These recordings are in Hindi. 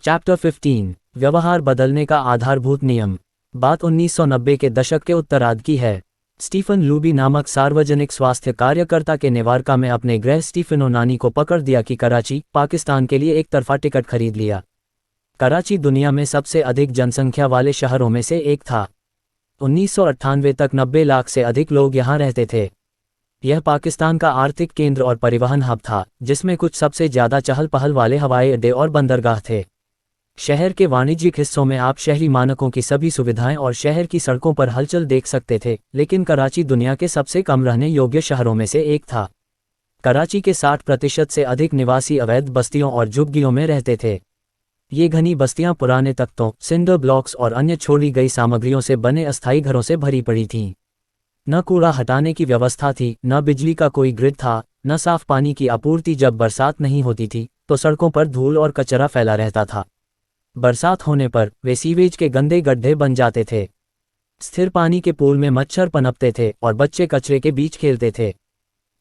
चैप्टर 15 व्यवहार बदलने का आधारभूत नियम। बात 1990 के दशक के उत्तरार्ध की है। स्टीफन लूबी नामक सार्वजनिक स्वास्थ्य कार्यकर्ता के नेवार्का में अपने गृह स्टीफन ओनानी को पकड़ दिया कि कराची, पाकिस्तान के लिए एक तरफा टिकट खरीद लिया। कराची दुनिया में सबसे अधिक जनसंख्या वाले शहरों में से एक था। 1998 तक 90 लाख से अधिक लोग यहाँ रहते थे। यह पाकिस्तान का आर्थिक केंद्र और परिवहन हब था, जिसमें कुछ सबसे ज़्यादा चहल पहल वाले हवाई अड्डे और बंदरगाह थे। शहर के वाणिज्यिक हिस्सों में आप शहरी मानकों की सभी सुविधाएं और शहर की सड़कों पर हलचल देख सकते थे, लेकिन कराची दुनिया के सबसे कम रहने योग्य शहरों में से एक था। कराची के 60% से अधिक निवासी अवैध बस्तियों और झुग्गियों में रहते थे। ये घनी बस्तियां पुराने तख्तों, सिंडर ब्लॉक्स और अन्य छोड़ी गई सामग्रियों से बने अस्थायी घरों से भरी पड़ी थीं। न कूड़ा हटाने की व्यवस्था थी, न बिजली का कोई ग्रिड था, न साफ पानी की आपूर्ति। जब बरसात नहीं होती थी तो सड़कों पर धूल और कचरा फैला रहता था। बरसात होने पर वे सीवेज के गंदे गड्ढे बन जाते थे। स्थिर पानी के पूल में मच्छर पनपते थे और बच्चे कचरे के बीच खेलते थे।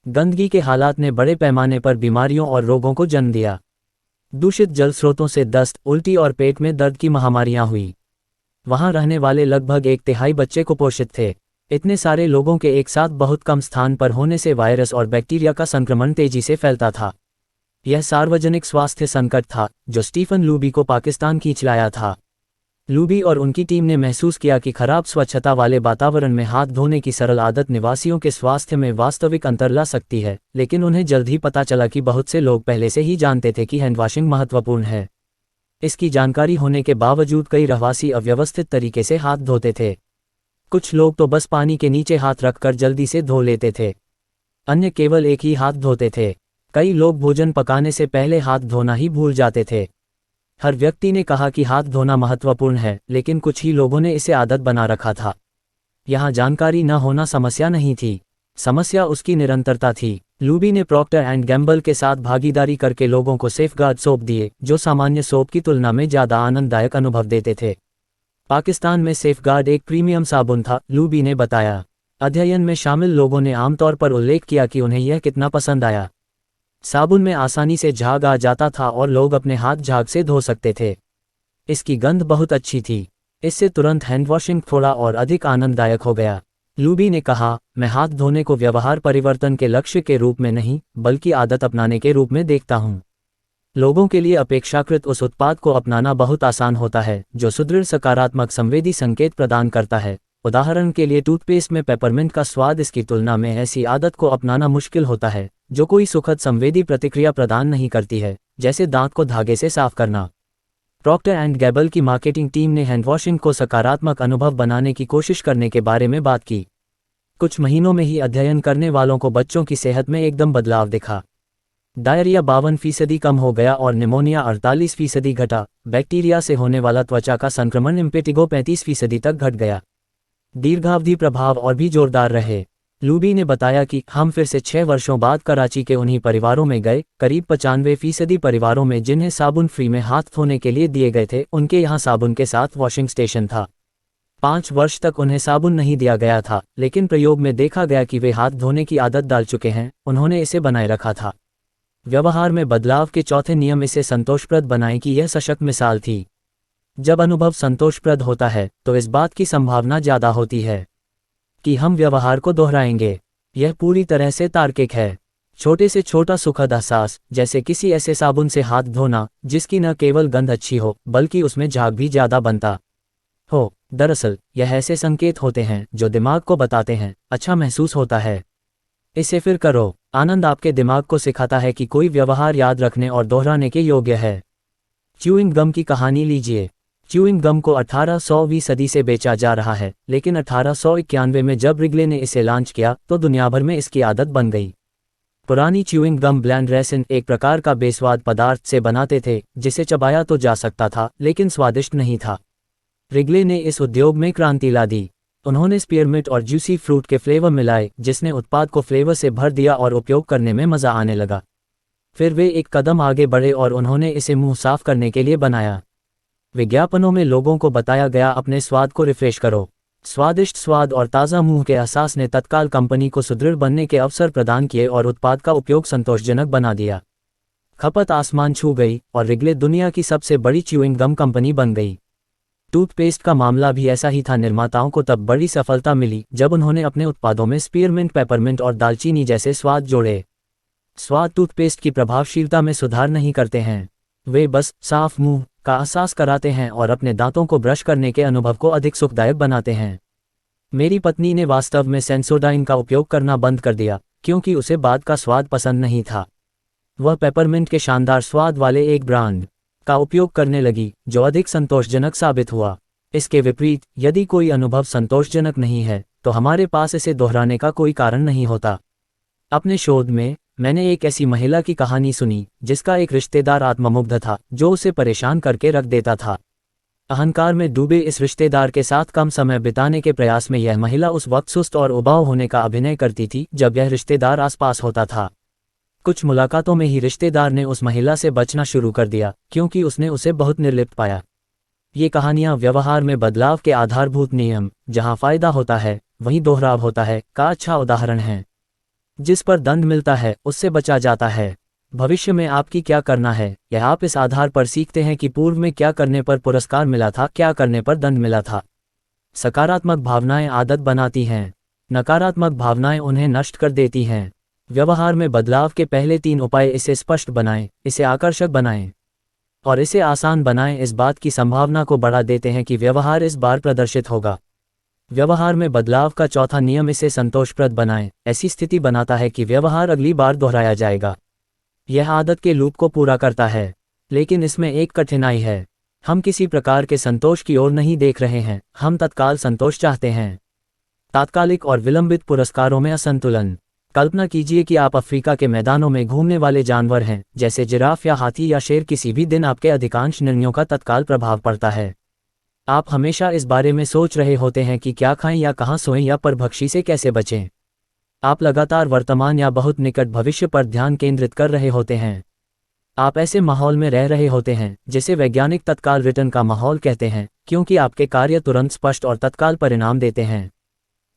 गंदगी के हालात ने बड़े पैमाने पर बीमारियों और रोगों को जन्म दिया। दूषित जल स्रोतों से दस्त, उल्टी और पेट में दर्द की महामारियां हुई। वहां रहने वाले लगभग 1/3 बच्चे कुपोषित थे। इतने सारे लोगों के एक साथ बहुत कम स्थान पर होने से वायरस और बैक्टीरिया का संक्रमण तेजी से फैलता था। यह सार्वजनिक स्वास्थ्य संकट था जो स्टीफन लूबी को पाकिस्तान खींच लाया था। लूबी और उनकी टीम ने महसूस किया कि खराब स्वच्छता वाले वातावरण में हाथ धोने की सरल आदत निवासियों के स्वास्थ्य में वास्तविक अंतर ला सकती है, लेकिन उन्हें जल्द ही पता चला कि बहुत से लोग पहले से ही जानते थे कि हैंडवॉशिंग महत्वपूर्ण है। इसकी जानकारी होने के बावजूद कई रहवासी अव्यवस्थित तरीके से हाथ धोते थे। कुछ लोग तो बस पानी के नीचे हाथ रखकर जल्दी से धो लेते थे। अन्य केवल एक ही हाथ धोते थे। कई लोग भोजन पकाने से पहले हाथ धोना ही भूल जाते थे। हर व्यक्ति ने कहा कि हाथ धोना महत्वपूर्ण है, लेकिन कुछ ही लोगों ने इसे आदत बना रखा था। यहाँ जानकारी न होना समस्या नहीं थी, समस्या उसकी निरंतरता थी। लूबी ने प्रॉक्टर एंड गैम्बल के साथ भागीदारी करके लोगों को सेफगार्ड सोप दिए, जो सामान्य सोप की तुलना में ज़्यादा आनंददायक अनुभव देते थे। पाकिस्तान में सेफगार्ड एक प्रीमियम साबुन था, लूबी ने बताया। अध्ययन में शामिल लोगों ने आमतौर पर उल्लेख किया कि उन्हें यह कितना पसंद आया। साबुन में आसानी से झाग आ जाता था और लोग अपने हाथ झाग से धो सकते थे। इसकी गंध बहुत अच्छी थी। इससे तुरंत हैंडवॉशिंग थोड़ा और अधिक आनंददायक हो गया। लूबी ने कहा, मैं हाथ धोने को व्यवहार परिवर्तन के लक्ष्य के रूप में नहीं, बल्कि आदत अपनाने के रूप में देखता हूँ। लोगों के लिए अपेक्षाकृत उस उत्पाद को अपनाना बहुत आसान होता है जो सुदृढ़ सकारात्मक संवेदी संकेत प्रदान करता है। उदाहरण के लिए टूथपेस्ट में पेपरमिंट का स्वाद। इसकी तुलना में ऐसी आदत को अपनाना मुश्किल होता है जो कोई सुखद संवेदी प्रतिक्रिया प्रदान नहीं करती है, जैसे दांत को धागे से साफ करना। प्रॉक्टर एंड गैबल की मार्केटिंग टीम ने हैंडवॉशिंग को सकारात्मक अनुभव बनाने की कोशिश करने के बारे में बात की। कुछ महीनों में ही अध्ययन करने वालों को बच्चों की सेहत में एकदम बदलाव दिखा। डायरिया 52% कम हो गया और निमोनिया 48% घटा। बैक्टीरिया से होने वाला त्वचा का संक्रमण इम्पेटिगो 35% तक घट गया। दीर्घावधि प्रभाव और भी जोरदार रहे। लूबी ने बताया कि हम फिर से 6 वर्षों बाद कराची के उन्हीं परिवारों में गए। करीब 95% परिवारों में जिन्हें साबुन फ्री में हाथ धोने के लिए दिए गए थे, उनके यहाँ साबुन के साथ वॉशिंग स्टेशन था। 5 वर्ष तक उन्हें साबुन नहीं दिया गया था, लेकिन प्रयोग में देखा गया कि वे हाथ धोने की आदत डाल चुके हैं। उन्होंने इसे बनाए रखा था। व्यवहार में बदलाव के चौथे नियम इसे संतोषप्रद बनाएं की यह सशक्त मिसाल थी। जब अनुभव संतोषप्रद होता है तो इस बात की संभावना ज़्यादा होती है कि हम व्यवहार को दोहराएंगे। यह पूरी तरह से तार्किक है। छोटे से छोटा सुखद एहसास, जैसे किसी ऐसे साबुन से हाथ धोना जिसकी न केवल गंध अच्छी हो बल्कि उसमें झाग भी ज़्यादा बनता हो। दरअसल यह ऐसे संकेत होते हैं जो दिमाग को बताते हैं, अच्छा महसूस होता है, इसे फिर करो। आनंद आपके दिमाग को सिखाता है कि कोई व्यवहार याद रखने और दोहराने के योग्य है। च्यूइंग गम की कहानी लीजिए। च्यूइंग गम को 1800वीं सदी से बेचा जा रहा है, लेकिन 1891 में जब रिगले ने इसे लॉन्च किया तो दुनिया भर में इसकी आदत बन गई। पुरानी च्यूइंग गम ब्लैंड रेसिन एक प्रकार का बेस्वाद पदार्थ से बनाते थे जिसे चबाया तो जा सकता था, लेकिन स्वादिष्ट नहीं था। रिगले ने इस उद्योग में क्रांति ला दी। उन्होंने स्पीयरमिंट और जूसी फ्रूट के फ्लेवर मिलाए, जिसने उत्पाद को फ्लेवर से भर दिया और उपयोग करने में मज़ा आने लगा। फिर वे एक कदम आगे बढ़े और उन्होंने इसे मुंह साफ करने के लिए बनाया। विज्ञापनों में लोगों को बताया गया, अपने स्वाद को रिफ्रेश करो। स्वादिष्ट स्वाद और ताज़ा मुंह के एहसास ने तत्काल कंपनी को सुदृढ़ बनने के अवसर प्रदान किए और उत्पाद का उपयोग संतोषजनक बना दिया। खपत आसमान छू गई और रिगले दुनिया की सबसे बड़ी च्यूइंग गम कंपनी बन गई। टूथपेस्ट का मामला भी ऐसा ही था। निर्माताओं को तब बड़ी सफलता मिली जब उन्होंने अपने उत्पादों में स्पीयरमिंट, पेपरमिंट और दालचीनी जैसे स्वाद जोड़े। स्वाद टूथपेस्ट की प्रभावशीलता में सुधार नहीं करते हैं, वे बस साफ मुंह का एहसास कराते हैं और अपने दांतों को ब्रश करने के अनुभव को अधिक सुखदायक बनाते हैं। मेरी पत्नी ने वास्तव में सेंसोडाइन का उपयोग करना बंद कर दिया क्योंकि उसे बाद का स्वाद पसंद नहीं था। वह पेपरमिंट के शानदार स्वाद वाले एक ब्रांड का उपयोग करने लगी जो अधिक संतोषजनक साबित हुआ। इसके विपरीत, यदि कोई अनुभव संतोषजनक नहीं है तो हमारे पास इसे दोहराने का कोई कारण नहीं होता। अपने शोध में मैंने एक ऐसी महिला की कहानी सुनी जिसका एक रिश्तेदार आत्ममुग्ध था जो उसे परेशान करके रख देता था। अहंकार में डूबे इस रिश्तेदार के साथ कम समय बिताने के प्रयास में यह महिला उस वक्त सुस्त और उबाऊ होने का अभिनय करती थी जब यह रिश्तेदार आसपास होता था। कुछ मुलाकातों में ही रिश्तेदार ने उस महिला से बचना शुरू कर दिया क्योंकि उसने उसे बहुत निर्लिप्त पाया। ये कहानियां व्यवहार में बदलाव के आधारभूत नियम, जहां फायदा होता है वहीं दोहराव होता है, का अच्छा उदाहरण है। जिस पर दंड मिलता है उससे बचा जाता है। भविष्य में आपकी क्या करना है यह आप इस आधार पर सीखते हैं कि पूर्व में क्या करने पर पुरस्कार मिला था, क्या करने पर दंड मिला था। सकारात्मक भावनाएं आदत बनाती हैं, नकारात्मक भावनाएं उन्हें नष्ट कर देती हैं। व्यवहार में बदलाव के पहले 3 उपाय: इसे स्पष्ट बनाएं, इसे आकर्षक बनाएं और इसे आसान बनाएं। इस बात की संभावना को बढ़ा देते हैं कि व्यवहार इस बार प्रदर्शित होगा। व्यवहार में बदलाव का चौथा नियम: इसे संतोषप्रद बनाएं, ऐसी स्थिति बनाता है कि व्यवहार अगली बार दोहराया जाएगा। यह आदत के लूप को पूरा करता है, लेकिन इसमें एक कठिनाई है। हम किसी प्रकार के संतोष की ओर नहीं देख रहे हैं, हम तत्काल संतोष चाहते हैं। तात्कालिक और विलंबित पुरस्कारों में असंतुलन। कल्पना कीजिए कि आप अफ्रीका के मैदानों में घूमने वाले जानवर हैं, जैसे जिराफ या हाथी या शेर। किसी भी दिन आपके अधिकांश निर्णयों का तत्काल प्रभाव पड़ता है। आप हमेशा इस बारे में सोच रहे होते हैं कि क्या खाएं या कहां सोएं या परभक्षी से कैसे बचें। आप लगातार वर्तमान या बहुत निकट भविष्य पर ध्यान केंद्रित कर रहे होते हैं। आप ऐसे माहौल में रह रहे होते हैं जिसे वैज्ञानिक तत्काल रिटर्न का माहौल कहते हैं, क्योंकि आपके कार्य तुरंत स्पष्ट और तत्काल परिणाम देते हैं।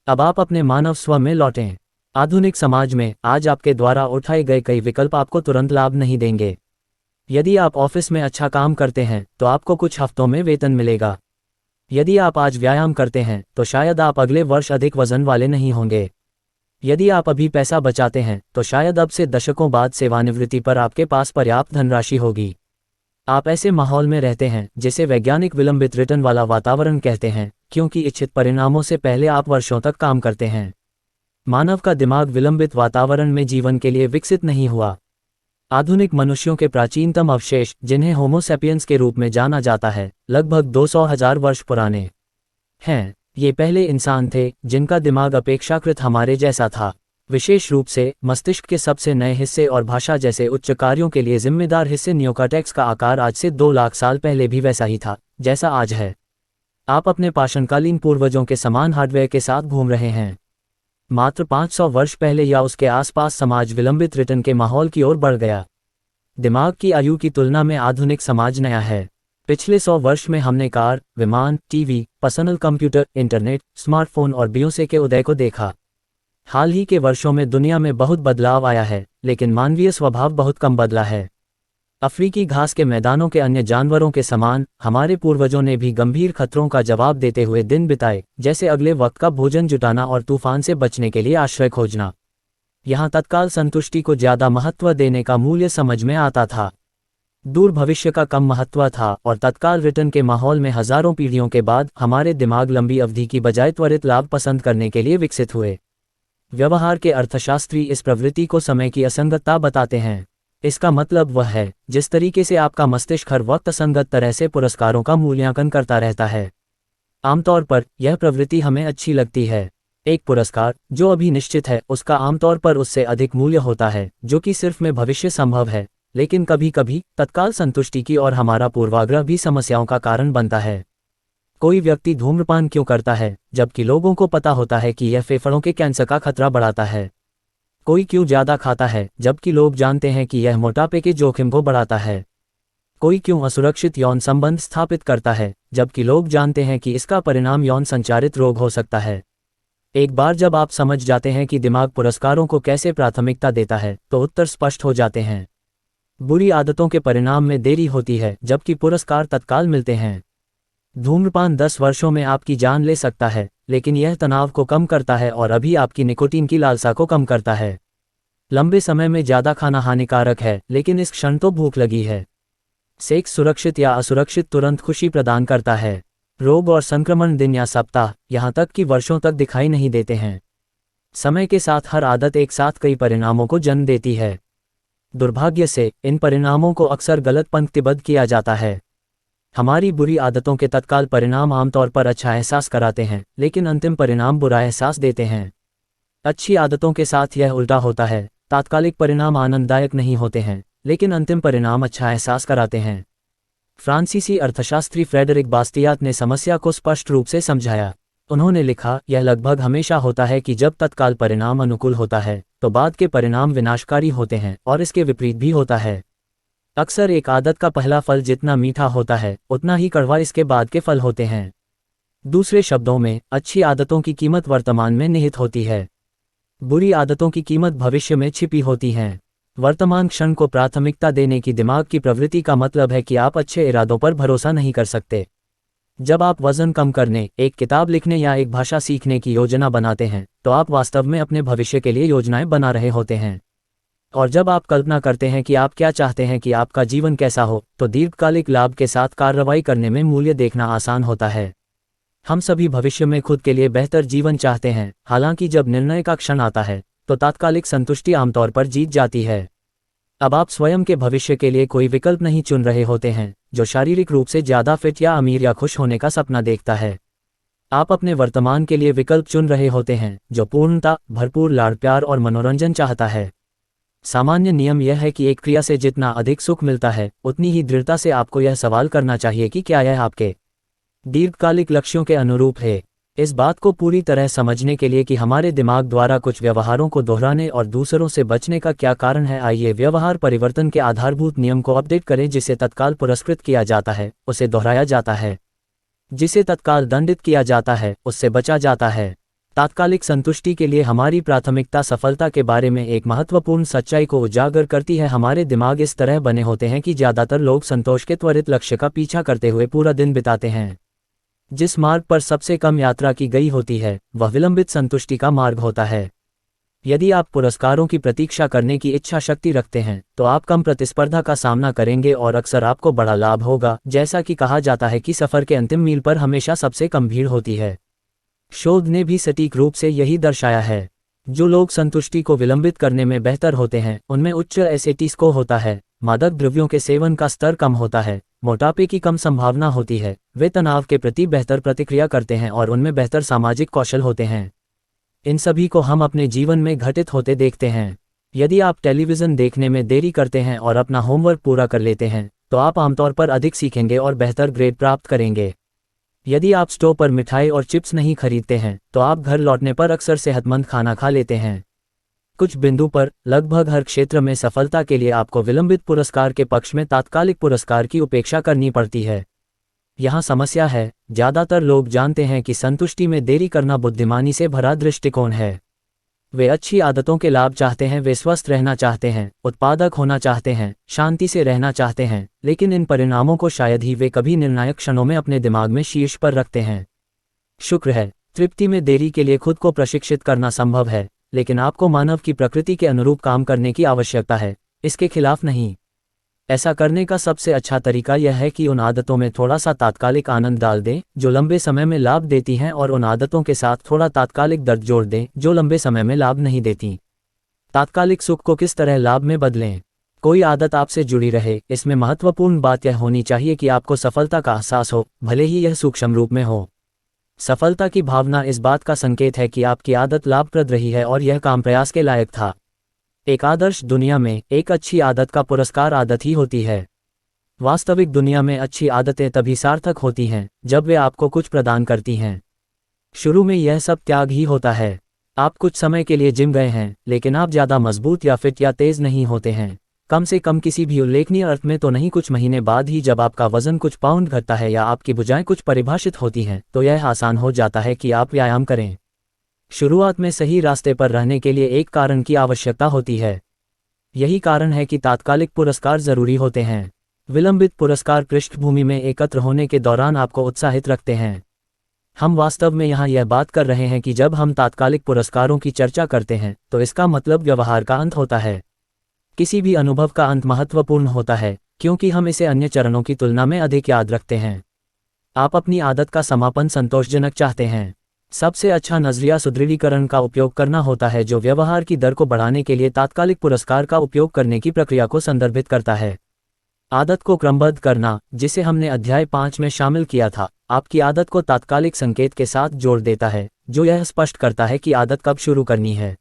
अब आप अपने मानव स्व में लौटें। आधुनिक समाज में आज आपके द्वारा उठाए गए कई विकल्प आपको तुरंत लाभ नहीं देंगे। यदि आप ऑफिस में अच्छा काम करते हैं तो आपको कुछ हफ्तों में वेतन मिलेगा। यदि आप आज व्यायाम करते हैं तो शायद आप अगले वर्ष अधिक वजन वाले नहीं होंगे। यदि आप अभी पैसा बचाते हैं तो शायद अब से दशकों बाद सेवानिवृत्ति पर आपके पास पर्याप्त धनराशि होगी। आप ऐसे माहौल में रहते हैं जिसे वैज्ञानिक विलंबित रिटर्न वाला वातावरण कहते हैं, क्योंकि इच्छित परिणामों से पहले आप वर्षों तक काम करते हैं। मानव का दिमाग विलंबित वातावरण में जीवन के लिए विकसित नहीं हुआ। आधुनिक मनुष्यों के प्राचीनतम अवशेष, जिन्हें होमो सैपियंस के रूप में जाना जाता है, लगभग 200,000 वर्ष पुराने हैं। ये पहले इंसान थे जिनका दिमाग अपेक्षाकृत हमारे जैसा था, विशेष रूप से मस्तिष्क के सबसे नए हिस्से और भाषा जैसे उच्च कार्यों के लिए जिम्मेदार हिस्से। नियोकॉर्टेक्स का आकार आज से 2 लाख साल पहले भी वैसा ही था जैसा आज है। आप अपने पाषाणकालीन पूर्वजों के समान हार्डवेयर के साथ घूम रहे हैं। मात्र 500 वर्ष पहले या उसके आसपास समाज विलंबित रिटर्न के माहौल की ओर बढ़ गया। दिमाग की आयु की तुलना में आधुनिक समाज नया है। पिछले 100 वर्ष में हमने कार, विमान, TV, personal computer, internet, smartphone और बियोसे के उदय को देखा। हाल ही के वर्षों में दुनिया में बहुत बदलाव आया है, लेकिन मानवीय स्वभाव बहुत कम बदला है। अफ्रीकी घास के मैदानों के अन्य जानवरों के समान हमारे पूर्वजों ने भी गंभीर खतरों का जवाब देते हुए दिन बिताए, जैसे अगले वक्त का भोजन जुटाना और तूफान से बचने के लिए आश्रय खोजना। यहाँ तत्काल संतुष्टि को ज्यादा महत्व देने का मूल्य समझ में आता था। दूर भविष्य का कम महत्व था और तत्काल रिटर्न के माहौल में हजारों पीढ़ियों के बाद हमारे दिमाग लंबी अवधि की बजाय त्वरित लाभ पसंद करने के लिए विकसित हुए। व्यवहार के अर्थशास्त्री इस प्रवृत्ति को समय की असंगतता बताते हैं। इसका मतलब वह है जिस तरीके से आपका मस्तिष्क हर वक्त असंगत तरह से पुरस्कारों का मूल्यांकन करता रहता है। आमतौर पर यह प्रवृत्ति हमें अच्छी लगती है। एक पुरस्कार जो अभी निश्चित है उसका आमतौर पर उससे अधिक मूल्य होता है जो कि सिर्फ में भविष्य संभव है, लेकिन कभी कभी तत्काल संतुष्टि की और हमारा पूर्वाग्रह भी समस्याओं का कारण बनता है। कोई व्यक्ति धूम्रपान क्यों करता है जबकि लोगों को पता होता है कि यह फेफड़ों के कैंसर का खतरा बढ़ाता है? कोई क्यों ज्यादा खाता है जबकि लोग जानते हैं कि यह मोटापे के जोखिम को बढ़ाता है? कोई क्यों असुरक्षित यौन संबंध स्थापित करता है जबकि लोग जानते हैं कि इसका परिणाम यौन संचारित रोग हो सकता है? एक बार जब आप समझ जाते हैं कि दिमाग पुरस्कारों को कैसे प्राथमिकता देता है तो उत्तर स्पष्ट हो जाते हैं। बुरी आदतों के परिणाम में देरी होती है जबकि पुरस्कार तत्काल मिलते हैं। धूम्रपान 10 वर्षों में आपकी जान ले सकता है, लेकिन यह तनाव को कम करता है और अभी आपकी निकोटीन की लालसा को कम करता है। लंबे समय में ज़्यादा खाना हानिकारक है, लेकिन इस क्षण तो भूख लगी है। सेक्स सुरक्षित या असुरक्षित तुरंत खुशी प्रदान करता है। रोग और संक्रमण दिन या सप्ताह, यहाँ तक कि वर्षों तक दिखाई नहीं देते हैं। समय के साथ हर आदत एक साथ कई परिणामों को जन्म देती है। दुर्भाग्य से इन परिणामों को अक्सर गलत पंक्तिबद्ध किया जाता है। हमारी बुरी आदतों के तत्काल परिणाम आमतौर पर अच्छा एहसास कराते हैं, लेकिन अंतिम परिणाम बुरा एहसास देते हैं। अच्छी आदतों के साथ यह उल्टा होता है। तात्कालिक परिणाम आनंददायक नहीं होते हैं, लेकिन अंतिम परिणाम अच्छा एहसास कराते हैं। फ्रांसीसी अर्थशास्त्री फ्रेडरिक बास्तियात ने समस्या को स्पष्ट रूप से समझाया। उन्होंने लिखा, यह लगभग हमेशा होता है कि जब तत्काल परिणाम अनुकूल होता है तो बाद के परिणाम विनाशकारी होते हैं, और इसके विपरीत भी होता है। अक्सर एक आदत का पहला फल जितना मीठा होता है उतना ही कड़वा इसके बाद के फल होते हैं। दूसरे शब्दों में, अच्छी आदतों की कीमत वर्तमान में निहित होती है। बुरी आदतों की कीमत भविष्य में छिपी होती हैं। वर्तमान क्षण को प्राथमिकता देने की दिमाग की प्रवृत्ति का मतलब है कि आप अच्छे इरादों पर भरोसा नहीं कर सकते। जब आप वजन कम करने, एक किताब लिखने या एक भाषा सीखने की योजना बनाते हैं तो आप वास्तव में अपने भविष्य के लिए योजनाएं बना रहे होते हैं। और जब आप कल्पना करते हैं कि आप क्या चाहते हैं कि आपका जीवन कैसा हो, तो दीर्घकालिक लाभ के साथ कार्रवाई करने में मूल्य देखना आसान होता है। हम सभी भविष्य में खुद के लिए बेहतर जीवन चाहते हैं, हालांकि जब निर्णय का क्षण आता है तो तात्कालिक संतुष्टि आमतौर पर जीत जाती है। अब आप स्वयं के भविष्य के लिए कोई विकल्प नहीं चुन रहे होते हैं जो शारीरिक रूप से ज़्यादा फिट या अमीर या खुश होने का सपना देखता है। आप अपने वर्तमान के लिए विकल्प चुन रहे होते हैं जो पूर्णता, भरपूर लाड़ प्यार और मनोरंजन चाहता है। सामान्य नियम यह है कि एक क्रिया से जितना अधिक सुख मिलता है उतनी ही दृढ़ता से आपको यह सवाल करना चाहिए कि क्या यह आपके दीर्घकालिक लक्ष्यों के अनुरूप है। इस बात को पूरी तरह समझने के लिए कि हमारे दिमाग द्वारा कुछ व्यवहारों को दोहराने और दूसरों से बचने का क्या कारण है, आइए व्यवहार परिवर्तन के आधारभूत नियम को अपडेट करें। जिसे तत्काल पुरस्कृत किया जाता है उसे दोहराया जाता है, जिसे तत्काल दंडित किया जाता है उससे बचा जाता है। तात्कालिक संतुष्टि के लिए हमारी प्राथमिकता सफलता के बारे में एक महत्वपूर्ण सच्चाई को उजागर करती है। हमारे दिमाग इस तरह बने होते हैं कि ज़्यादातर लोग संतोष के त्वरित लक्ष्य का पीछा करते हुए पूरा दिन बिताते हैं। जिस मार्ग पर सबसे कम यात्रा की गई होती है वह विलंबित संतुष्टि का मार्ग होता है। यदि आप पुरस्कारों की प्रतीक्षा करने की इच्छा शक्ति रखते हैं तो आप कम प्रतिस्पर्धा का सामना करेंगे और अक्सर आपको बड़ा लाभ होगा। जैसा कि कहा जाता है कि सफ़र के अंतिम मील पर हमेशा सबसे कम भीड़ होती है। शोध ने भी सटीक रूप से यही दर्शाया है। जो लोग संतुष्टि को विलंबित करने में बेहतर होते हैं उनमें उच्च एसएटी स्कोर होता है, मादक द्रव्यों के सेवन का स्तर कम होता है, मोटापे की कम संभावना होती है, वे तनाव के प्रति बेहतर प्रतिक्रिया करते हैं और उनमें बेहतर सामाजिक कौशल होते हैं। इन सभी को हम अपने जीवन में घटित होते देखते हैं। यदि आप टेलीविज़न देखने में देरी करते हैं और अपना होमवर्क पूरा कर लेते हैं तो आप आमतौर पर अधिक सीखेंगे और बेहतर ग्रेड प्राप्त करेंगे। यदि आप स्टोव पर मिठाई और चिप्स नहीं खरीदते हैं तो आप घर लौटने पर अक्सर सेहतमंद खाना खा लेते हैं। कुछ बिंदु पर लगभग हर क्षेत्र में सफलता के लिए आपको विलंबित पुरस्कार के पक्ष में तात्कालिक पुरस्कार की उपेक्षा करनी पड़ती है। यहाँ समस्या है, ज़्यादातर लोग जानते हैं कि संतुष्टि में देरी करना बुद्धिमानी से भरा दृष्टिकोण है। वे अच्छी आदतों के लाभ चाहते हैं, वे स्वस्थ रहना चाहते हैं, उत्पादक होना चाहते हैं, शांति से रहना चाहते हैं, लेकिन इन परिणामों को शायद ही वे कभी निर्णायक क्षणों में अपने दिमाग में शीर्ष पर रखते हैं। शुक्र है, तृप्ति में देरी के लिए खुद को प्रशिक्षित करना संभव है, लेकिन आपको मानव की प्रकृति के अनुरूप काम करने की आवश्यकता है, इसके खिलाफ नहीं। ऐसा करने का सबसे अच्छा तरीका यह है कि उन आदतों में थोड़ा सा तात्कालिक आनंद डाल दें जो लंबे समय में लाभ देती हैं और उन आदतों के साथ थोड़ा तात्कालिक दर्द जोड़ दें जो लंबे समय में लाभ नहीं देती। तात्कालिक सुख को किस तरह लाभ में बदलें? कोई आदत आपसे जुड़ी रहे, इसमें महत्वपूर्ण बात यह होनी चाहिए कि आपको सफलता का एहसास हो, भले ही यह सूक्ष्म रूप में हो। सफलता की भावना इस बात का संकेत है कि आपकी आदत लाभप्रद रही है और यह काम प्रयास के लायक था। एक आदर्श दुनिया में एक अच्छी आदत का पुरस्कार आदत ही होती है। वास्तविक दुनिया में अच्छी आदतें तभी सार्थक होती हैं जब वे आपको कुछ प्रदान करती हैं। शुरू में यह सब त्याग ही होता है। आप कुछ समय के लिए जिम गए हैं, लेकिन आप ज़्यादा मजबूत या फिट या तेज़ नहीं होते हैं, कम से कम किसी भी उल्लेखनीय अर्थ में तो नहीं। कुछ महीने बाद ही जब आपका वजन कुछ पाउंड घटता है या आपकी भुजाएं कुछ परिभाषित होती हैं तो यह आसान हो जाता है कि आप व्यायाम करें। शुरुआत में सही रास्ते पर रहने के लिए एक कारण की आवश्यकता होती है। यही कारण है कि तात्कालिक पुरस्कार जरूरी होते हैं। विलंबित पुरस्कार पृष्ठभूमि में एकत्र होने के दौरान आपको उत्साहित रखते हैं। हम वास्तव में यहाँ यह बात कर रहे हैं कि जब हम तात्कालिक पुरस्कारों की चर्चा करते हैं तो इसका मतलब व्यवहार का अंत होता है। किसी भी अनुभव का अंत महत्वपूर्ण होता है क्योंकि हम इसे अन्य चरणों की तुलना में अधिक याद रखते हैं। आप अपनी आदत का समापन संतोषजनक चाहते हैं। सबसे अच्छा नजरिया सुदृढ़ीकरण का उपयोग करना होता है, जो व्यवहार की दर को बढ़ाने के लिए तात्कालिक पुरस्कार का उपयोग करने की प्रक्रिया को संदर्भित करता है। आदत को क्रमबद्ध करना, जिसे हमने अध्याय 5 में शामिल किया था, आपकी आदत को तात्कालिक संकेत के साथ जोड़ देता है, जो यह स्पष्ट करता है कि आदत कब शुरू करनी है।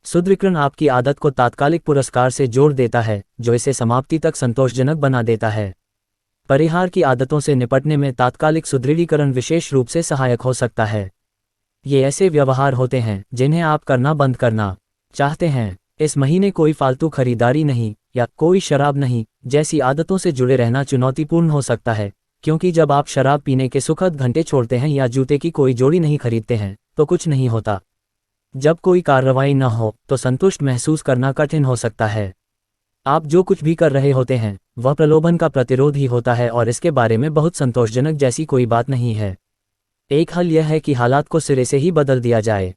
सुदृढ़ीकरण आपकी आदत को तात्कालिक पुरस्कार से जोड़ देता है, जो इसे समाप्ति तक संतोषजनक बना देता है। परिहार की आदतों से निपटने में तात्कालिक सुदृढ़ीकरण विशेष रूप से सहायक हो सकता है। ये ऐसे व्यवहार होते हैं जिन्हें आप करना बंद करना चाहते हैं। इस महीने कोई फालतू खरीदारी नहीं या कोई शराब नहीं जैसी आदतों से जुड़े रहना चुनौतीपूर्ण हो सकता है, क्योंकि जब आप शराब पीने के सुखद घंटे छोड़ते हैं या जूते की कोई जोड़ी नहीं खरीदते हैं तो कुछ नहीं होता। जब कोई कार्रवाई न हो तो संतुष्ट महसूस करना कठिन हो सकता है। आप जो कुछ भी कर रहे होते हैं वह प्रलोभन का प्रतिरोध ही होता है और इसके बारे में बहुत संतोषजनक जैसी कोई बात नहीं है। एक हल यह है कि हालात को सिरे से ही बदल दिया जाए।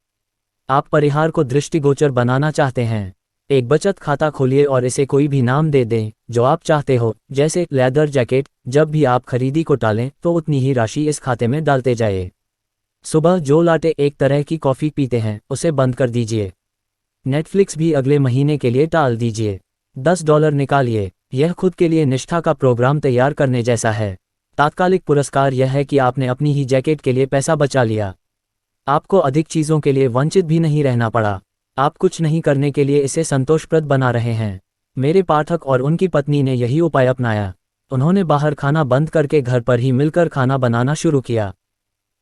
आप परिहार को दृष्टिगोचर बनाना चाहते हैं। एक बचत खाता खोलिए और इसे कोई भी नाम दे दें जो आप चाहते हो, जैसे लेदर जैकेट। जब भी आप खरीदी को टालें तो उतनी ही राशि इस खाते में डालते जाइए। सुबह जो लाटे एक तरह की कॉफ़ी पीते हैं उसे बंद कर दीजिए। नेटफ्लिक्स भी अगले महीने के लिए टाल दीजिए। $10 निकालिए। यह खुद के लिए निष्ठा का प्रोग्राम तैयार करने जैसा है। तात्कालिक पुरस्कार यह है कि आपने अपनी ही जैकेट के लिए पैसा बचा लिया। आपको अधिक चीज़ों के लिए वंचित भी नहीं रहना पड़ा। आप कुछ नहीं करने के लिए इसे संतोषप्रद बना रहे हैं। मेरे पाठक और उनकी पत्नी ने यही उपाय अपनाया। उन्होंने बाहर खाना बंद करके घर पर ही मिलकर खाना बनाना शुरू किया।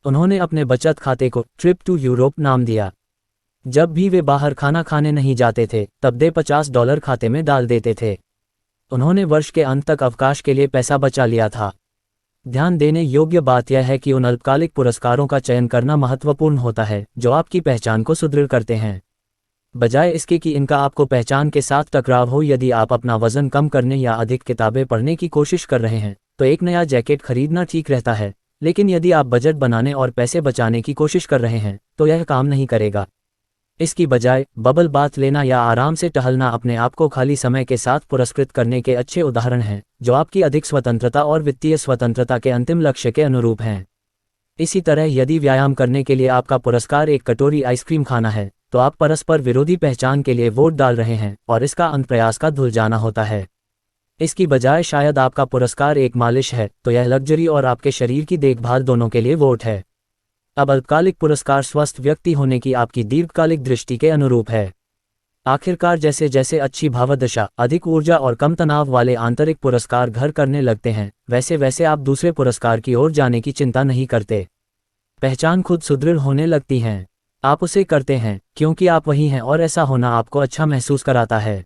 उन्होंने अपने बचत खाते को ट्रिप टू यूरोप नाम दिया। जब भी वे बाहर खाना खाने नहीं जाते थे तब वे $50 खाते में डाल देते थे। उन्होंने वर्ष के अंत तक अवकाश के लिए पैसा बचा लिया था। ध्यान देने योग्य बात यह है कि उन अल्पकालिक पुरस्कारों का चयन करना महत्वपूर्ण होता है जो आपकी पहचान को सुदृढ़ करते हैं, बजाय इसके कि इनका आपको पहचान के साथ टकराव हो। यदि आप अपना वजन कम करने या अधिक किताबें पढ़ने की कोशिश कर रहे हैं तो एक नया जैकेट खरीदना ठीक रहता है, लेकिन यदि आप बजट बनाने और पैसे बचाने की कोशिश कर रहे हैं तो यह काम नहीं करेगा। इसकी बजाय बबल बाथ लेना या आराम से टहलना अपने आप को खाली समय के साथ पुरस्कृत करने के अच्छे उदाहरण हैं, जो आपकी अधिक स्वतंत्रता और वित्तीय स्वतंत्रता के अंतिम लक्ष्य के अनुरूप हैं। इसी तरह यदि व्यायाम करने के लिए आपका पुरस्कार एक कटोरी आइसक्रीम खाना है तो आप परस्पर विरोधी पहचान के लिए वोट डाल रहे हैं और इसका अंत प्रयास का धुल जाना होता है। इसकी बजाय शायद आपका पुरस्कार एक मालिश है तो यह लग्जरी और आपके शरीर की देखभाल दोनों के लिए वोट है। अब अल्पकालिक पुरस्कार स्वस्थ व्यक्ति होने की आपकी दीर्घकालिक दृष्टि के अनुरूप है। आखिरकार जैसे जैसे अच्छी भावदशा, अधिक ऊर्जा और कम तनाव वाले आंतरिक पुरस्कार घर करने लगते हैं, वैसे वैसे आप दूसरे पुरस्कार की ओर जाने की चिंता नहीं करते। पहचान खुद सुदृढ़ होने लगती हैं। आप उसे करते हैं क्योंकि आप वही हैं और ऐसा होना आपको अच्छा महसूस कराता है।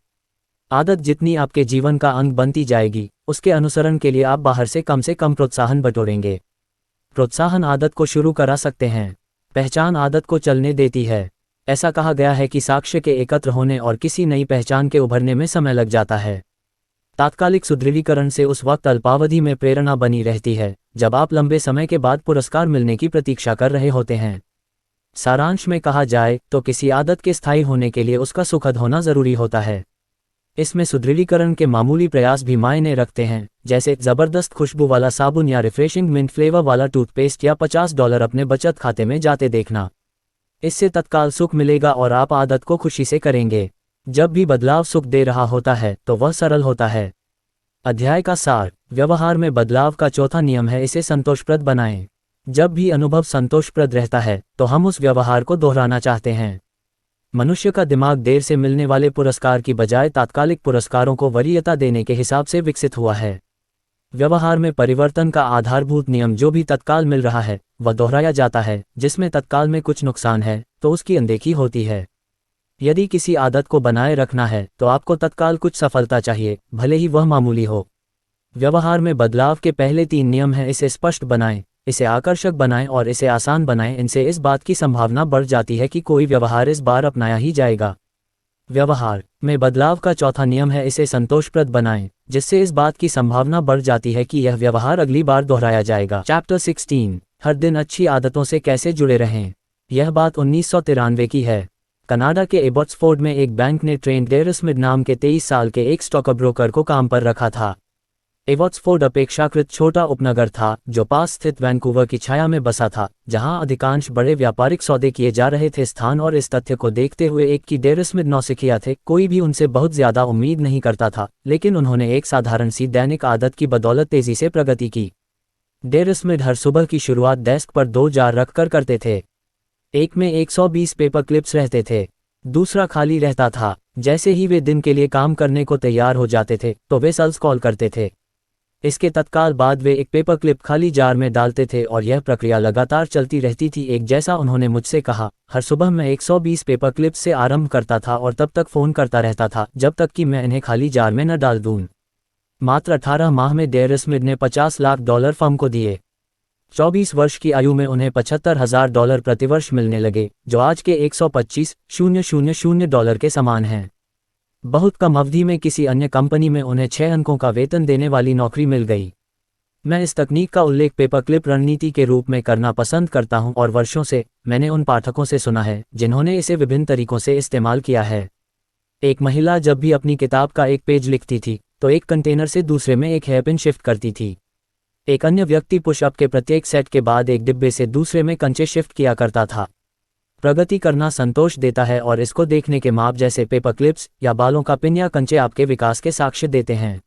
आदत जितनी आपके जीवन का अंग बनती जाएगी, उसके अनुसरण के लिए आप बाहर से कम प्रोत्साहन बटोरेंगे। प्रोत्साहन आदत को शुरू करा सकते हैं, पहचान आदत को चलने देती है। ऐसा कहा गया है कि साक्ष्य के एकत्र होने और किसी नई पहचान के उभरने में समय लग जाता है। तात्कालिक सुदृढ़ीकरण से उस वक्त अल्पावधि में प्रेरणा बनी रहती है जब आप लंबे समय के बाद पुरस्कार मिलने की प्रतीक्षा कर रहे होते हैं। सारांश में कहा जाए तो किसी आदत के स्थायी होने के लिए उसका सुखद होना जरूरी होता है। इसमें सुदृढ़ीकरण के मामूली प्रयास भी मायने रखते हैं, जैसे ज़बरदस्त खुशबू वाला साबुन या रिफ्रेशिंग मिंट फ्लेवर वाला टूथपेस्ट या $50 अपने बचत खाते में जाते देखना। इससे तत्काल सुख मिलेगा और आप आदत को खुशी से करेंगे। जब भी बदलाव सुख दे रहा होता है तो वह सरल होता है। अध्याय का सार। व्यवहार में बदलाव का चौथा नियम है, इसे संतोषप्रद बनाएं। जब भी अनुभव संतोषप्रद रहता है तो हम उस व्यवहार को दोहराना चाहते हैं। मनुष्य का दिमाग देर से मिलने वाले पुरस्कार की बजाय तात्कालिक पुरस्कारों को वरीयता देने के हिसाब से विकसित हुआ है। व्यवहार में परिवर्तन का आधारभूत नियम जो भी तत्काल मिल रहा है वह दोहराया जाता है। जिसमें तत्काल में कुछ नुकसान है तो उसकी अनदेखी होती है। यदि किसी आदत को बनाए रखना है तो आपको तत्काल कुछ सफलता चाहिए, भले ही वह मामूली हो। व्यवहार में बदलाव के पहले 3 नियम हैं, इसे स्पष्ट बनाएं, इसे आकर्षक बनाएं और इसे आसान बनाएं। इनसे इस बात की संभावना बढ़ जाती है कि कोई व्यवहार इस बार अपनाया ही जाएगा। व्यवहार में बदलाव का चौथा नियम है इसे संतोषप्रद बनाएं, जिससे इस बात की संभावना बढ़ जाती है कि यह व्यवहार अगली बार दोहराया जाएगा। चैप्टर 16 हर दिन अच्छी आदतों से कैसे जुड़े रहें। यह बात 1993 की है। कनाडा के एबॉट्सफोर्ड में एक बैंक ने ट्रेंट डेयर स्मिथ नाम के 23 साल के एक स्टॉक ब्रोकर को काम पर रखा था। एबॉट्सफोर्ड अपेक्षाकृत छोटा उपनगर था जो पास स्थित वैंकूवर की छाया में बसा था, जहां अधिकांश बड़े व्यापारिक सौदे किए जा रहे थे। स्थान और इस तथ्य को देखते हुए एक की डेयर स्मिथ नौसिखिया थे, कोई भी उनसे बहुत ज्यादा उम्मीद नहीं करता था, लेकिन उन्होंने एक साधारण सी दैनिक आदत की बदौलत तेजी से प्रगति की। डेयर स्मिथ हर सुबह की शुरुआत डेस्क पर 2 जार रखकर करते थे। एक में 120 पेपर क्लिप्स रहते थे, दूसरा खाली रहता था। जैसे ही वे दिन के लिए काम करने को तैयार हो जाते थे तो वे सेल्स कॉल करते थे। इसके तत्काल बाद वे एक पेपर क्लिप खाली जार में डालते थे और यह प्रक्रिया लगातार चलती रहती थी। एक जैसा उन्होंने मुझसे कहा, हर सुबह मैं 120 पेपर क्लिप्स से आरंभ करता था और तब तक फ़ोन करता रहता था जब तक कि मैं इन्हें खाली जार में न डाल दूं। मात्र 18 माह में डेयर स्मिथ ने $50 लाख फर्म को दिए। 24 वर्ष की आयु में उन्हें $75,000 प्रतिवर्ष मिलने लगे, जो आज के $125,000 के समान हैं। बहुत कम अवधि में किसी अन्य कंपनी में उन्हें 6 अंकों का वेतन देने वाली नौकरी मिल गई। मैं इस तकनीक का उल्लेख पेपरक्लिप रणनीति के रूप में करना पसंद करता हूं और वर्षों से मैंने उन पाठकों से सुना है जिन्होंने इसे विभिन्न तरीकों से इस्तेमाल किया है। एक महिला जब भी अपनी किताब का एक पेज लिखती थी तो एक कंटेनर से दूसरे में एक हेयरपिन शिफ्ट करती थी। एक अन्य व्यक्ति पुशअप के प्रत्येक सेट के बाद एक डिब्बे से दूसरे में कंचे शिफ्ट किया करता था। प्रगति करना संतोष देता है और इसको देखने के माप जैसे पेपर क्लिप्स या बालों का पिन या कंचे आपके विकास के साक्ष्य देते हैं।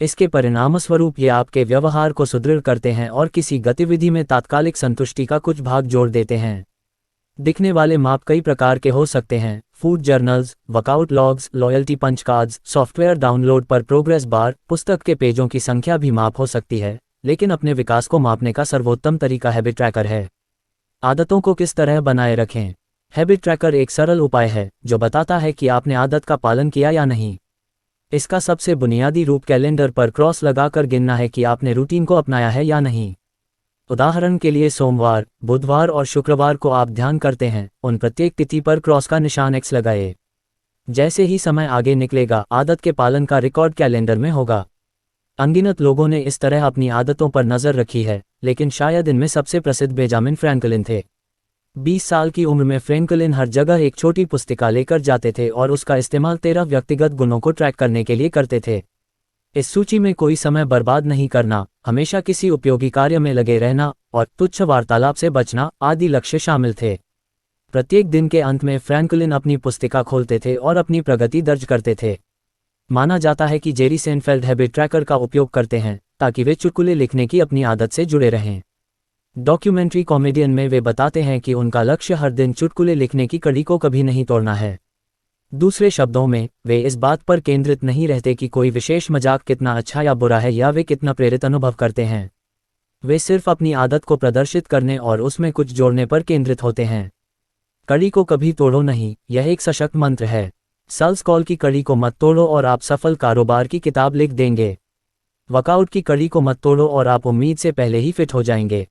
इसके परिणामस्वरूप ये आपके व्यवहार को सुदृढ़ करते हैं और किसी गतिविधि में तात्कालिक संतुष्टि का कुछ भाग जोड़ देते हैं। दिखने वाले माप कई प्रकार के हो सकते हैं: food journals, workout logs, loyalty punch cards, software download पर प्रोग्रेस बार, पुस्तक के पेजों की संख्या भी माप हो सकती है, लेकिन अपने विकास को मापने का सर्वोत्तम तरीका हैबिट ट्रैकर है। आदतों को किस तरह बनाए रखें। हैबिट ट्रैकर एक सरल उपाय है जो बताता है कि आपने आदत का पालन किया या नहीं। इसका सबसे बुनियादी रूप कैलेंडर पर क्रॉस लगाकर गिनना है कि आपने रूटीन को अपनाया है या नहीं। उदाहरण के लिए सोमवार, बुधवार और शुक्रवार को आप ध्यान करते हैं, उन प्रत्येक तिथि पर क्रॉस का निशान एक्स लगाए। जैसे ही समय आगे निकलेगा, आदत के पालन का रिकॉर्ड कैलेंडर में होगा। अनगिनत लोगों ने इस तरह अपनी आदतों पर नज़र रखी है, लेकिन शायद इनमें सबसे प्रसिद्ध बेंजामिन फ्रैंकलिन थे। 20 साल की उम्र में फ्रैंकलिन हर जगह एक छोटी पुस्तिका लेकर जाते थे और उसका इस्तेमाल 13 व्यक्तिगत गुणों को ट्रैक करने के लिए करते थे। इस सूची में कोई समय बर्बाद नहीं करना, हमेशा किसी उपयोगी कार्य में लगे रहना और तुच्छ वार्तालाप से बचना आदि लक्ष्य शामिल थे। प्रत्येक दिन के अंत में फ्रैंकलिन अपनी पुस्तिका खोलते थे और अपनी प्रगति दर्ज करते थे। माना जाता है कि जेरी सेनफेल्ड हैबिट ट्रैकर का उपयोग करते हैं ताकि वे चुटकुले लिखने की अपनी आदत से जुड़े रहें। डॉक्यूमेंट्री कॉमेडियन में वे बताते हैं कि उनका लक्ष्य हर दिन चुटकुले लिखने की कड़ी को कभी नहीं तोड़ना है। दूसरे शब्दों में, वे इस बात पर केंद्रित नहीं रहते कि कोई विशेष मजाक कितना अच्छा या बुरा है या वे कितना प्रेरित अनुभव करते हैं। वे सिर्फ अपनी आदत को प्रदर्शित करने और उसमें कुछ जोड़ने पर केंद्रित होते हैं। कड़ी को कभी तोड़ो नहीं, यह एक सशक्त मंत्र है। सेल्स कॉल की कड़ी को मत तोड़ो और आप सफल कारोबार की किताब लिख देंगे। वर्कआउट की कड़ी को मत तोड़ो और आप उम्मीद से पहले ही फिट हो जाएंगे।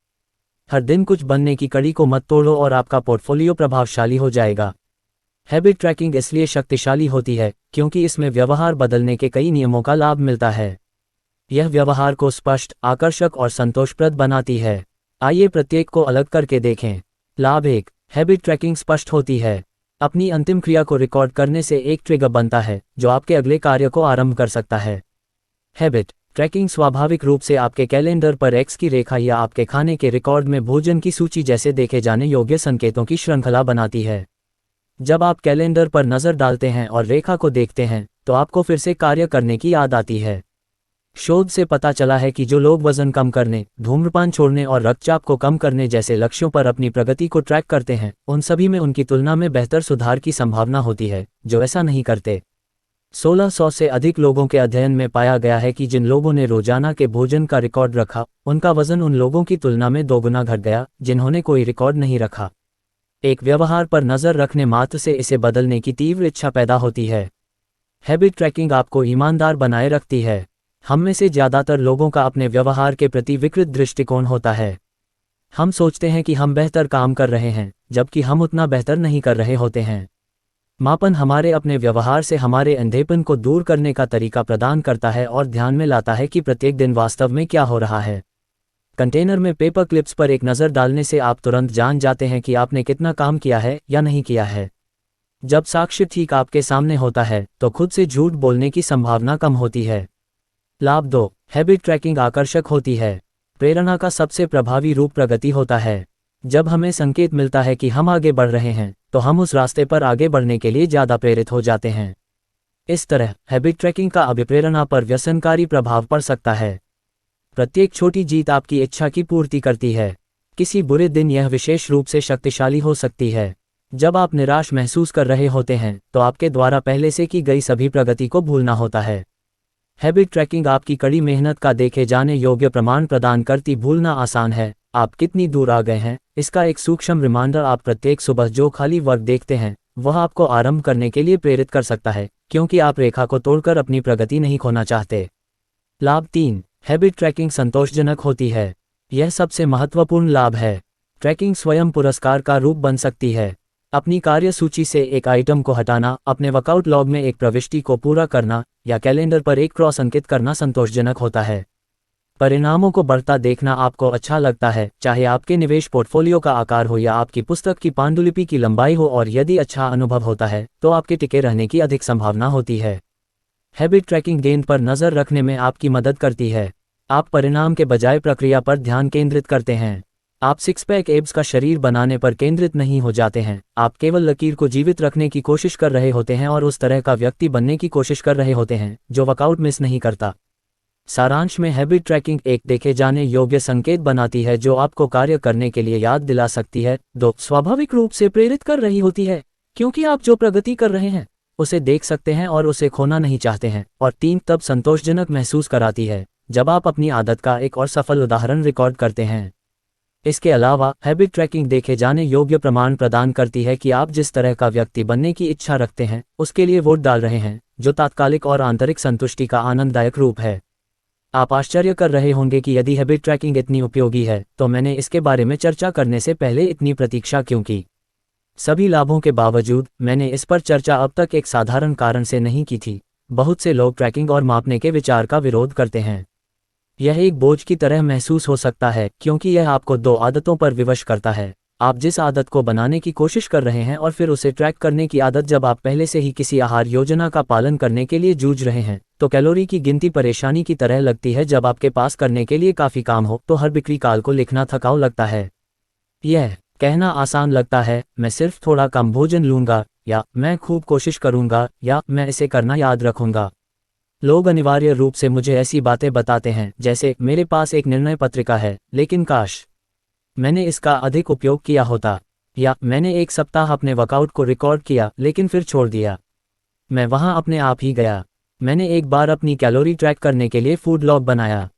हर दिन कुछ बनने की कड़ी को मत तोड़ो और आपका पोर्टफोलियो प्रभावशाली हो जाएगा। हैबिट ट्रैकिंग इसलिए शक्तिशाली होती है क्योंकि इसमें व्यवहार बदलने के कई नियमों का लाभ मिलता है। यह व्यवहार को स्पष्ट, आकर्षक और संतोषप्रद बनाती है। आइए प्रत्येक को अलग करके देखें। लाभ 1, हैबिट ट्रैकिंग स्पष्ट होती है। अपनी अंतिम क्रिया को रिकॉर्ड करने से एक ट्रिगर बनता है जो आपके अगले कार्य को आरंभ कर सकता है। हैबिट ट्रैकिंग स्वाभाविक रूप से आपके कैलेंडर पर एक्स की रेखा या आपके खाने के रिकॉर्ड में भोजन की सूची जैसे देखे जाने योग्य संकेतों की श्रृंखला बनाती है। जब आप कैलेंडर पर नज़र डालते हैं और रेखा को देखते हैं तो आपको फिर से कार्य करने की याद आती है। शोध से पता चला है कि जो लोग वजन कम करने, धूम्रपान छोड़ने और रक्तचाप को कम करने जैसे लक्ष्यों पर अपनी प्रगति को ट्रैक करते हैं, उन सभी में उनकी तुलना में बेहतर सुधार की संभावना होती है जो ऐसा नहीं करते। 1600 से अधिक लोगों के अध्ययन में पाया गया है कि जिन लोगों ने रोजाना के भोजन का रिकॉर्ड रखा, उनका वजन उन लोगों की तुलना में 2 गुना घट गया जिन्होंने कोई रिकॉर्ड नहीं रखा। एक व्यवहार पर नज़र रखने मात्र से इसे बदलने की तीव्र इच्छा पैदा होती है। हैबिट ट्रैकिंग आपको ईमानदार बनाए रखती है। हम में से ज़्यादातर लोगों का अपने व्यवहार के प्रति विकृत दृष्टिकोण होता है। हम सोचते हैं कि हम बेहतर काम कर रहे हैं, जबकि हम उतना बेहतर नहीं कर रहे होते हैं। मापन हमारे अपने व्यवहार से हमारे अंधेपन को दूर करने का तरीका प्रदान करता है और ध्यान में लाता है कि प्रत्येक दिन वास्तव में क्या हो रहा है। कंटेनर में पेपर क्लिप्स पर एक नज़र डालने से आप तुरंत जान जाते हैं कि आपने कितना काम किया है या नहीं किया है। जब साक्ष्य ठीक आपके सामने होता है तो खुद से झूठ बोलने की संभावना कम होती है। लाभ 2, हैबिट ट्रैकिंग आकर्षक होती है। प्रेरणा का सबसे प्रभावी रूप प्रगति होता है। जब हमें संकेत मिलता है कि हम आगे बढ़ रहे हैं तो हम उस रास्ते पर आगे बढ़ने के लिए ज़्यादा प्रेरित हो जाते हैं। इस तरह हैबिट ट्रैकिंग का अभिप्रेरणा पर व्यसनकारी प्रभाव पड़ सकता है। प्रत्येक छोटी जीत आपकी इच्छा की पूर्ति करती है। किसी बुरे दिन यह विशेष रूप से शक्तिशाली हो सकती है। जब आप निराश महसूस कर रहे होते हैं तो आपके द्वारा पहले से की गई सभी प्रगति को भूलना होता है। हैबिट ट्रैकिंग आपकी कड़ी मेहनत का देखे जाने योग्य प्रमाण प्रदान करती। भूलना आसान है, आप कितनी दूर आ गए हैं इसका एक सूक्ष्म रिमाइंडर आप प्रत्येक सुबह जो खाली वर्क देखते हैं वह आपको आरंभ करने के लिए प्रेरित कर सकता है, क्योंकि आप रेखा को तोड़कर अपनी प्रगति नहीं खोना चाहते। लाभ 3, हैबिट ट्रैकिंग संतोषजनक होती है। यह सबसे महत्वपूर्ण लाभ है। ट्रैकिंग स्वयं पुरस्कार का रूप बन सकती है। अपनी कार्यसूची से एक आइटम को हटाना, अपने वर्कआउट लॉग में एक प्रविष्टि को पूरा करना या कैलेंडर पर एक क्रॉस अंकित करना संतोषजनक होता है। परिणामों को बढ़ता देखना आपको अच्छा लगता है, चाहे आपके निवेश पोर्टफोलियो का आकार हो या आपकी पुस्तक की पांडुलिपि की लंबाई हो, और यदि अच्छा अनुभव होता है तो आपके टिके रहने की अधिक संभावना होती है। हैबिट ट्रैकिंग गेंद पर नज़र रखने में आपकी मदद करती है। आप परिणाम के बजाय प्रक्रिया पर ध्यान केंद्रित करते हैं। आप सिक्स पैक एब्स का शरीर बनाने पर केंद्रित नहीं हो जाते हैं, आप केवल लकीर को जीवित रखने की कोशिश कर रहे होते हैं और उस तरह का व्यक्ति बनने की कोशिश कर रहे होते हैं जो वर्कआउट मिस नहीं करता। सारांश में हैबिट ट्रैकिंग एक देखे जाने योग्य संकेत बनाती है जो आपको कार्य करने के लिए याद दिला सकती है। 2, स्वाभाविक रूप से प्रेरित कर रही होती है, क्योंकि आप जो प्रगति कर रहे हैं उसे देख सकते हैं और उसे खोना नहीं चाहते हैं। और 3, तब संतोषजनक महसूस कराती है जब आप अपनी आदत का एक और सफल उदाहरण रिकॉर्ड करते हैं। इसके अलावा हैबिट ट्रैकिंग देखे जाने योग्य प्रमाण प्रदान करती है कि आप जिस तरह का व्यक्ति बनने की इच्छा रखते हैं उसके लिए वोट डाल रहे हैं, जो तात्कालिक और आंतरिक संतुष्टि का आनंददायक रूप है। आप आश्चर्य कर रहे होंगे कि यदि हैबिट ट्रैकिंग इतनी उपयोगी है तो मैंने इसके बारे में चर्चा करने से पहले इतनी प्रतीक्षा क्यों की। सभी लाभों के बावजूद मैंने इस पर चर्चा अब तक एक साधारण कारण से नहीं की थी। बहुत से लोग ट्रैकिंग और मापने के विचार का विरोध करते हैं। यह एक बोझ की तरह महसूस हो सकता है, क्योंकि यह आपको 2 आदतों पर विवश करता है। आप जिस आदत को बनाने की कोशिश कर रहे हैं और फिर उसे ट्रैक करने की आदत। जब आप पहले से ही किसी आहार योजना का पालन करने के लिए जूझ रहे हैं तो कैलोरी की गिनती परेशानी की तरह लगती है। जब आपके पास करने के लिए काफ़ी काम हो तो हर बिक्री काल को लिखना थकाऊ लगता है। यह कहना आसान लगता है, मैं सिर्फ थोड़ा कम भोजन लूंगा, या मैं खूब कोशिश करूंगा, या मैं इसे करना याद रखूंगा। लोग अनिवार्य रूप से मुझे ऐसी बातें बताते हैं जैसे मेरे पास एक निर्णय पत्रिका है लेकिन काश मैंने इसका अधिक उपयोग किया होता, या मैंने एक सप्ताह अपने वर्कआउट को रिकॉर्ड किया लेकिन फिर छोड़ दिया। मैं वहां अपने आप ही गया। मैंने एक बार अपनी कैलोरी ट्रैक करने के लिए फूड लॉग बनाया।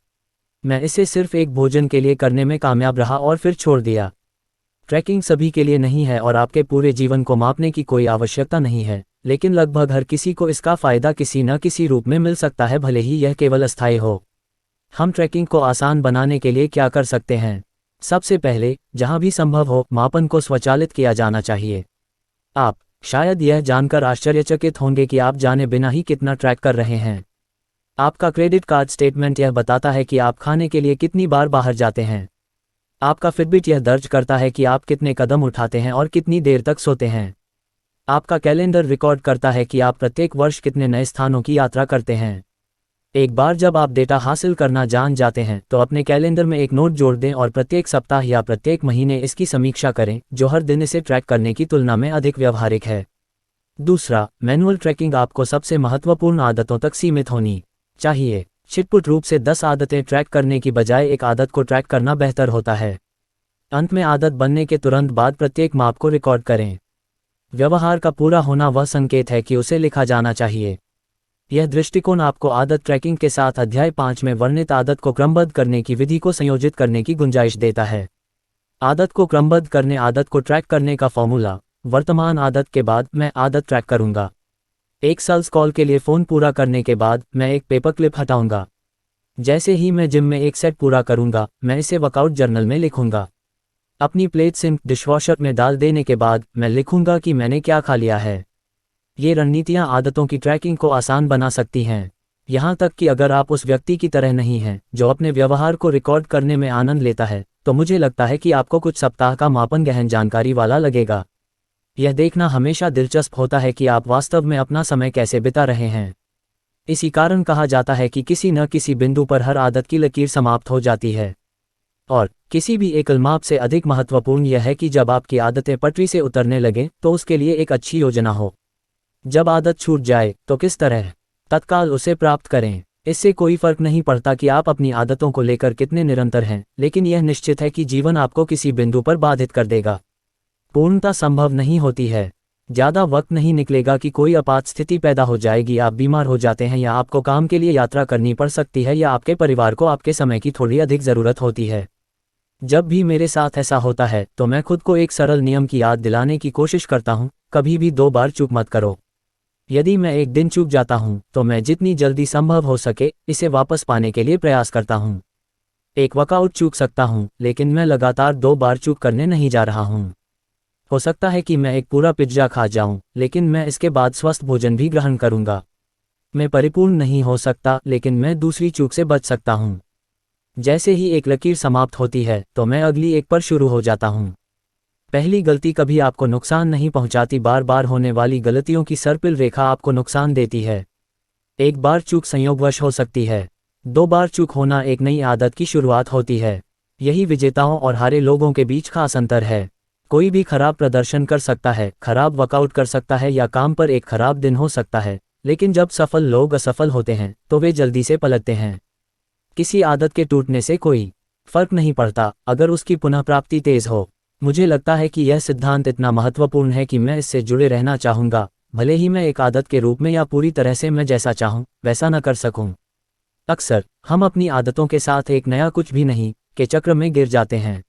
मैं इसे सिर्फ एक भोजन के लिए करने में कामयाब रहा और फिर छोड़ दिया। ट्रैकिंग सभी के लिए नहीं है और आपके पूरे जीवन को मापने की कोई आवश्यकता नहीं है, लेकिन लगभग हर किसी को इसका फायदा किसी न किसी रूप में मिल सकता है, भले ही यह केवल अस्थायी हो। हम ट्रैकिंग को आसान बनाने के लिए क्या कर सकते हैं? सबसे पहले, जहां भी संभव हो, मापन को स्वचालित किया जाना चाहिए। आप शायद यह जानकर आश्चर्यचकित होंगे कि आप जाने बिना ही कितना ट्रैक कर रहे हैं। आपका क्रेडिट कार्ड स्टेटमेंट यह बताता है कि आप खाने के लिए कितनी बार बाहर जाते हैं। आपका फिटबिट यह दर्ज करता है कि आप कितने कदम उठाते हैं और कितनी देर तक सोते हैं। आपका कैलेंडर रिकॉर्ड करता है कि आप प्रत्येक वर्ष कितने नए स्थानों की यात्रा करते हैं। एक बार जब आप डेटा हासिल करना जान जाते हैं तो अपने कैलेंडर में एक नोट जोड़ दें और प्रत्येक सप्ताह या प्रत्येक महीने इसकी समीक्षा करें, जो हर दिन इसे ट्रैक करने की तुलना में अधिक व्यावहारिक है। दूसरा, मैनुअल ट्रैकिंग आपको सबसे महत्वपूर्ण आदतों तक सीमित होनी चाहिए। छिटपुट रूप से 10 आदतें ट्रैक करने की बजाय एक आदत को ट्रैक करना बेहतर होता है। अंत में आदत बनने के तुरंत बाद प्रत्येक माप को रिकॉर्ड करें। व्यवहार का पूरा होना वह संकेत है कि उसे लिखा जाना चाहिए। यह दृष्टिकोण आपको आदत ट्रैकिंग के साथ अध्याय 5 में वर्णित आदत को क्रमबद्ध करने की विधि को संयोजित करने की गुंजाइश देता है। आदत को क्रमबद्ध करने, आदत को ट्रैक करने का फॉर्मूला। वर्तमान आदत के बाद मैं आदत ट्रैक करूंगा। एक सेल्स कॉल के लिए फ़ोन पूरा करने के बाद मैं एक पेपर क्लिप हटाऊंगा। जैसे ही मैं जिम में एक सेट पूरा करूंगा, मैं इसे वर्कआउट जर्नल में लिखूंगा। अपनी प्लेट सिंक डिशवॉशर में डाल देने के बाद मैं लिखूंगा कि मैंने क्या खा लिया है। ये रणनीतियाँ आदतों की ट्रैकिंग को आसान बना सकती हैं। यहाँ तक कि अगर आप उस व्यक्ति की तरह नहीं हैं जो अपने व्यवहार को रिकॉर्ड करने में आनंद लेता है, तो मुझे लगता है कि आपको कुछ सप्ताह का मापन गहन जानकारी वाला लगेगा। यह देखना हमेशा दिलचस्प होता है कि आप वास्तव में अपना समय कैसे बिता रहे हैं। इसी कारण कहा जाता है कि किसी न किसी बिंदु पर हर आदत की लकीर समाप्त हो जाती है। और किसी भी एकल माप से अधिक महत्वपूर्ण यह है कि जब आपकी आदतें पटरी से उतरने लगें तो उसके लिए एक अच्छी योजना हो। जब आदत छूट जाए तो किस तरह तत्काल उसे प्राप्त करें। इससे कोई फर्क नहीं पड़ता कि आप अपनी आदतों को लेकर कितने निरंतर हैं, लेकिन यह निश्चित है कि जीवन आपको किसी बिंदु पर बाधित कर देगा। पूर्णता संभव नहीं होती है। ज़्यादा वक्त नहीं निकलेगा कि कोई आपात स्थिति पैदा हो जाएगी, आप बीमार हो जाते हैं, या आपको काम के लिए यात्रा करनी पड़ सकती है, या आपके परिवार को आपके समय की थोड़ी अधिक ज़रूरत होती है। जब भी मेरे साथ ऐसा होता है तो मैं खुद को एक सरल नियम की याद दिलाने की कोशिश करता हूँ, कभी भी 2 बार चूक मत करो। यदि मैं एक दिन चूक जाता हूँ तो मैं जितनी जल्दी संभव हो सके इसे वापस पाने के लिए प्रयास करता हूँ। एक वर्कआउट चूक सकता हूँ, लेकिन मैं लगातार 2 बार चूक करने नहीं जा रहा हूँ। हो सकता है कि मैं एक पूरा पिज्जा खा जाऊं, लेकिन मैं इसके बाद स्वस्थ भोजन भी ग्रहण करूंगा। मैं परिपूर्ण नहीं हो सकता, लेकिन मैं दूसरी चूक से बच सकता हूं। जैसे ही एक लकीर समाप्त होती है तो मैं अगली एक पर शुरू हो जाता हूं। पहली गलती कभी आपको नुकसान नहीं पहुंचाती, बार बार होने वाली गलतियों की सर्पिल रेखा आपको नुकसान देती है। एक बार चूक संयोगवश हो सकती है, 2 बार चूक होना एक नई आदत की शुरुआत होती है। यही विजेताओं और हारे लोगों के बीच खास अंतर है। कोई भी खराब प्रदर्शन कर सकता है, खराब वर्कआउट कर सकता है, या काम पर एक खराब दिन हो सकता है, लेकिन जब सफल लोग असफल होते हैं तो वे जल्दी से पलटते हैं। किसी आदत के टूटने से कोई फर्क नहीं पड़ता अगर उसकी पुनः प्राप्ति तेज हो। मुझे लगता है कि यह सिद्धांत इतना महत्वपूर्ण है कि मैं इससे जुड़े रहना चाहूँगा, भले ही मैं एक आदत के रूप में या पूरी तरह से मैं जैसा चाहूँ वैसा न कर सकूँ। अक्सर हम अपनी आदतों के साथ एक नया कुछ भी नहीं के चक्र में गिर जाते हैं।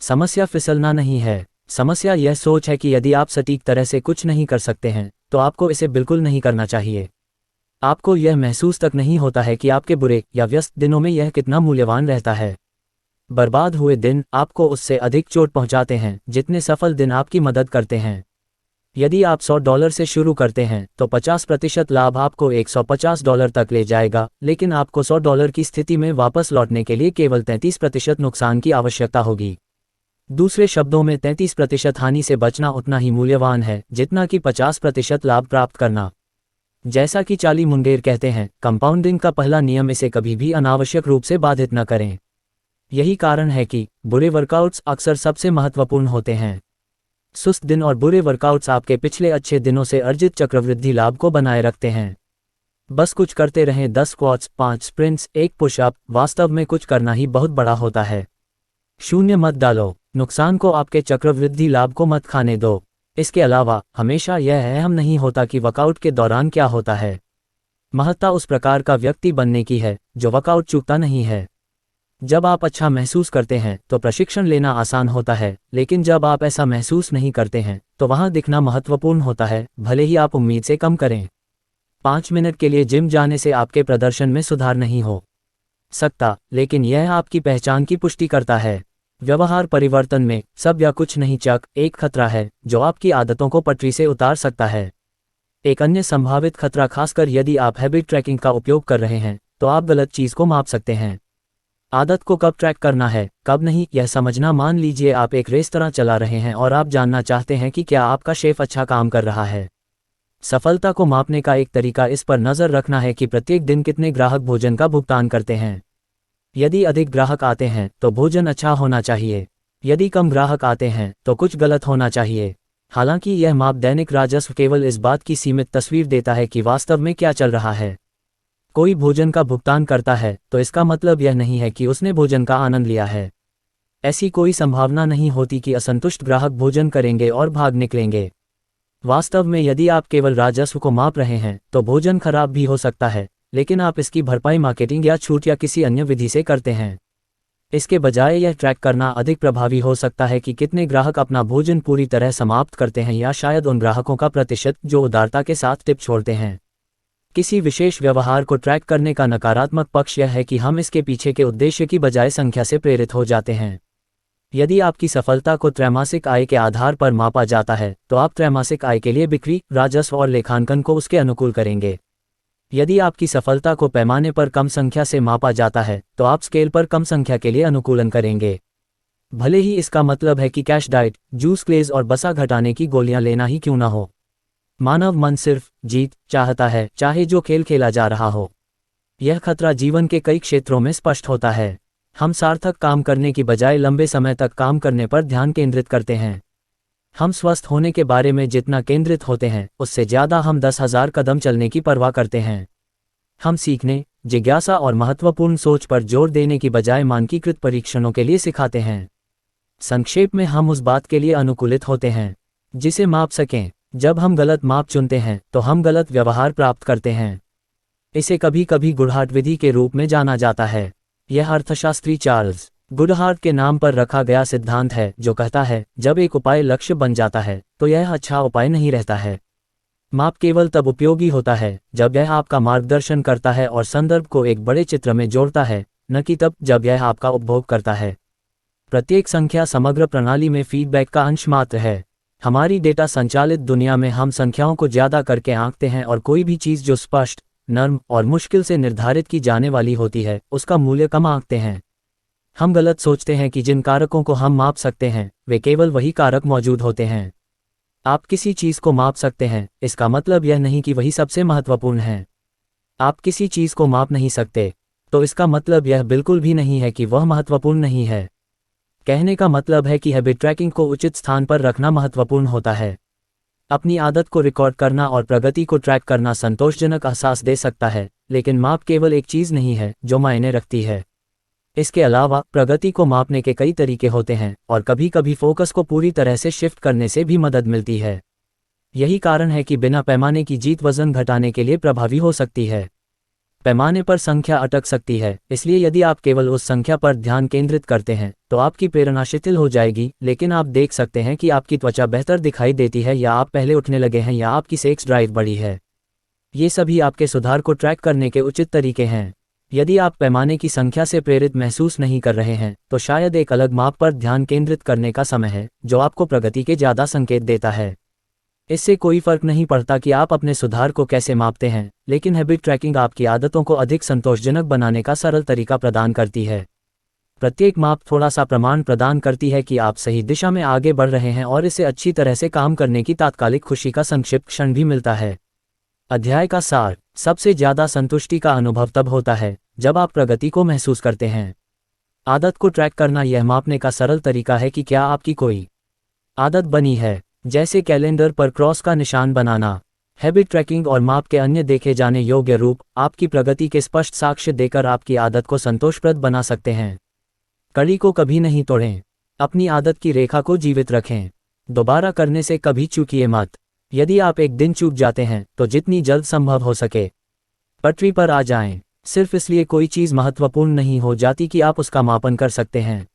समस्या फिसलना नहीं है, समस्या यह सोच है कि यदि आप सटीक तरह से कुछ नहीं कर सकते हैं तो आपको इसे बिल्कुल नहीं करना चाहिए। आपको यह महसूस तक नहीं होता है कि आपके बुरे या व्यस्त दिनों में यह कितना मूल्यवान रहता है। बर्बाद हुए दिन आपको उससे अधिक चोट पहुंचाते हैं जितने सफल दिन आपकी मदद करते हैं। यदि आप $100 से शुरू करते हैं तो 50% लाभ आपको $150 तक ले जाएगा, लेकिन आपको $100 की स्थिति में वापस लौटने के लिए केवल 33% नुकसान की आवश्यकता होगी। दूसरे शब्दों में 33% हानि से बचना उतना ही मूल्यवान है जितना कि 50% लाभ प्राप्त करना। जैसा कि चार्ली मुंगेर कहते हैं, कंपाउंडिंग का पहला नियम इसे कभी भी अनावश्यक रूप से बाधित न करें। यही कारण है कि बुरे वर्कआउट्स अक्सर सबसे महत्वपूर्ण होते हैं। सुस्त दिन और बुरे वर्कआउट्स आपके पिछले अच्छे दिनों से अर्जित चक्रवृद्धि लाभ को बनाए रखते हैं। बस कुछ करते रहें, 10 स्क्वाट्स, 5 स्प्रिंट्स, 1 पुशअप, वास्तव में कुछ करना ही बहुत बड़ा होता है। शून्य मत डालो, नुकसान को आपके चक्रवृद्धि लाभ को मत खाने दो। इसके अलावा हमेशा यह अहम नहीं होता कि वर्कआउट के दौरान क्या होता है। महत्ता उस प्रकार का व्यक्ति बनने की है जो वर्कआउट चूकता नहीं है। जब आप अच्छा महसूस करते हैं तो प्रशिक्षण लेना आसान होता है, लेकिन जब आप ऐसा महसूस नहीं करते हैं तो वहां दिखना महत्वपूर्ण होता है, भले ही आप उम्मीद से कम करें। 5 मिनट के लिए जिम जाने से आपके प्रदर्शन में सुधार नहीं हो सकता, लेकिन यह आपकी पहचान की पुष्टि करता है। व्यवहार परिवर्तन में सब या कुछ नहीं चक एक खतरा है जो आपकी आदतों को पटरी से उतार सकता है। एक अन्य संभावित खतरा, खासकर यदि आप हैबिट ट्रैकिंग का उपयोग कर रहे हैं, तो आप गलत चीज को माप सकते हैं। आदत को कब ट्रैक करना है, कब नहीं, यह समझना। मान लीजिए आप एक रेस्तरां चला रहे हैं और आप जानना चाहते हैं कि क्या आपका शेफ अच्छा काम कर रहा है। सफलता को मापने का एक तरीका इस पर नजर रखना है कि प्रत्येक दिन कितने ग्राहक भोजन का भुगतान करते हैं। यदि अधिक ग्राहक आते हैं तो भोजन अच्छा होना चाहिए, यदि कम ग्राहक आते हैं तो कुछ गलत होना चाहिए। हालांकि यह माप दैनिक राजस्व केवल इस बात की सीमित तस्वीर देता है कि वास्तव में क्या चल रहा है। कोई भोजन का भुगतान करता है तो इसका मतलब यह नहीं है कि उसने भोजन का आनंद लिया है। ऐसी कोई संभावना नहीं होती कि असंतुष्ट ग्राहक भोजन करेंगे और भाग निकलेंगे। वास्तव में यदि आप केवल राजस्व को माप रहे हैं तो भोजन खराब भी हो सकता है, लेकिन आप इसकी भरपाई मार्केटिंग या छूट या किसी अन्य विधि से करते हैं। इसके बजाय यह ट्रैक करना अधिक प्रभावी हो सकता है कि कितने ग्राहक अपना भोजन पूरी तरह समाप्त करते हैं, या शायद उन ग्राहकों का प्रतिशत जो उदारता के साथ टिप छोड़ते हैं। किसी विशेष व्यवहार को ट्रैक करने का नकारात्मक पक्ष यह है कि हम इसके पीछे के उद्देश्य की बजाय संख्या से प्रेरित हो जाते हैं। यदि आपकी सफलता को त्रैमासिक आय के आधार पर मापा जाता है तो आप त्रैमासिक आय के लिए बिक्री, राजस्व और लेखांकन को उसके अनुकूल करेंगे। यदि आपकी सफलता को पैमाने पर कम संख्या से मापा जाता है तो आप स्केल पर कम संख्या के लिए अनुकूलन करेंगे। भले ही इसका मतलब है कि कैश डाइट, जूस क्लेज और बसा घटाने की गोलियां लेना ही क्यों ना हो। मानव मन सिर्फ जीत चाहता है, चाहे जो खेल खेला जा रहा हो। यह खतरा जीवन के कई क्षेत्रों में स्पष्ट होता है। हम सार्थक काम करने की बजाय लंबे समय तक काम करने पर ध्यान केंद्रित करते हैं। हम स्वस्थ होने के बारे में जितना केंद्रित होते हैं उससे ज़्यादा हम 10,000 कदम चलने की परवाह करते हैं। हम सीखने, जिज्ञासा और महत्वपूर्ण सोच पर जोर देने की बजाय मानकीकृत परीक्षणों के लिए सिखाते हैं। संक्षेप में, हम उस बात के लिए अनुकूलित होते हैं जिसे माप सकें। जब हम गलत माप चुनते हैं तो हम गलत व्यवहार प्राप्त करते हैं। इसे कभी कभी गुडहार्ट विधि के रूप में जाना जाता है। यह अर्थशास्त्री चार्ल्स गुडहार्ट के नाम पर रखा गया सिद्धांत है जो कहता है, जब एक उपाय लक्ष्य बन जाता है तो यह अच्छा उपाय नहीं रहता है। माप केवल तब उपयोगी होता है जब यह आपका मार्गदर्शन करता है और संदर्भ को एक बड़े चित्र में जोड़ता है, न कि तब जब यह आपका उपभोग करता है। प्रत्येक संख्या समग्र प्रणाली में फीडबैक का अंश मात्र है। हमारी डेटा संचालित दुनिया में हम संख्याओं को ज्यादा करके आंकते हैं और कोई भी चीज़ जो स्पष्ट, नर्म और मुश्किल से निर्धारित की जाने वाली होती है उसका मूल्य कम आंकते हैं। हम गलत सोचते हैं कि जिन कारकों को हम माप सकते हैं वे केवल वही कारक मौजूद होते हैं। आप किसी चीज़ को माप सकते हैं, इसका मतलब यह नहीं कि वही सबसे महत्वपूर्ण है। आप किसी चीज़ को माप नहीं सकते तो इसका मतलब यह बिल्कुल भी नहीं है कि वह महत्वपूर्ण नहीं है। कहने का मतलब है कि हैबिट ट्रैकिंग को उचित स्थान पर रखना महत्वपूर्ण होता है। अपनी आदत को रिकॉर्ड करना और प्रगति को ट्रैक करना संतोषजनक एहसास दे सकता है, लेकिन माप केवल एक चीज़ नहीं है जो मायने रखती है। इसके अलावा प्रगति को मापने के कई तरीके होते हैं और कभी कभी फोकस को पूरी तरह से शिफ्ट करने से भी मदद मिलती है। यही कारण है कि बिना पैमाने की जीत वजन घटाने के लिए प्रभावी हो सकती है। पैमाने पर संख्या अटक सकती है, इसलिए यदि आप केवल उस संख्या पर ध्यान केंद्रित करते हैं तो आपकी प्रेरणा शिथिल हो जाएगी। लेकिन आप देख सकते हैं कि आपकी त्वचा बेहतर दिखाई देती है, या आप पहले उठने लगे हैं, या आपकी सेक्स ड्राइव बढ़ी है। ये सभी आपके सुधार को ट्रैक करने के उचित तरीके हैं। यदि आप पैमाने की संख्या से प्रेरित महसूस नहीं कर रहे हैं तो शायद एक अलग माप पर ध्यान केंद्रित करने का समय है जो आपको प्रगति के ज़्यादा संकेत देता है। इससे कोई फर्क नहीं पड़ता कि आप अपने सुधार को कैसे मापते हैं, लेकिन हैबिट ट्रैकिंग आपकी आदतों को अधिक संतोषजनक बनाने का सरल तरीका प्रदान करती है। प्रत्येक माप थोड़ा सा प्रमाण प्रदान करती है कि आप सही दिशा में आगे बढ़ रहे हैं और इसे अच्छी तरह से काम करने की तात्कालिक खुशी का संक्षिप्त क्षण भी मिलता है। अध्याय का सार। सबसे ज़्यादा संतुष्टि का अनुभव तब होता है जब आप प्रगति को महसूस करते हैं। आदत को ट्रैक करना यह मापने का सरल तरीका है कि क्या आपकी कोई आदत बनी है, जैसे कैलेंडर पर क्रॉस का निशान बनाना। हैबिट ट्रैकिंग और माप के अन्य देखे जाने योग्य रूप आपकी प्रगति के स्पष्ट साक्ष्य देकर आपकी आदत को संतोषप्रद बना सकते हैं। कड़ी को कभी नहीं तोड़ें। अपनी आदत की रेखा को जीवित रखें। दोबारा करने से कभी चूकिए मत। यदि आप एक दिन चूक जाते हैं तो जितनी जल्द संभव हो सके पटरी पर आ जाएं। सिर्फ इसलिए कोई चीज़ महत्वपूर्ण नहीं हो जाती कि आप उसका मापन कर सकते हैं।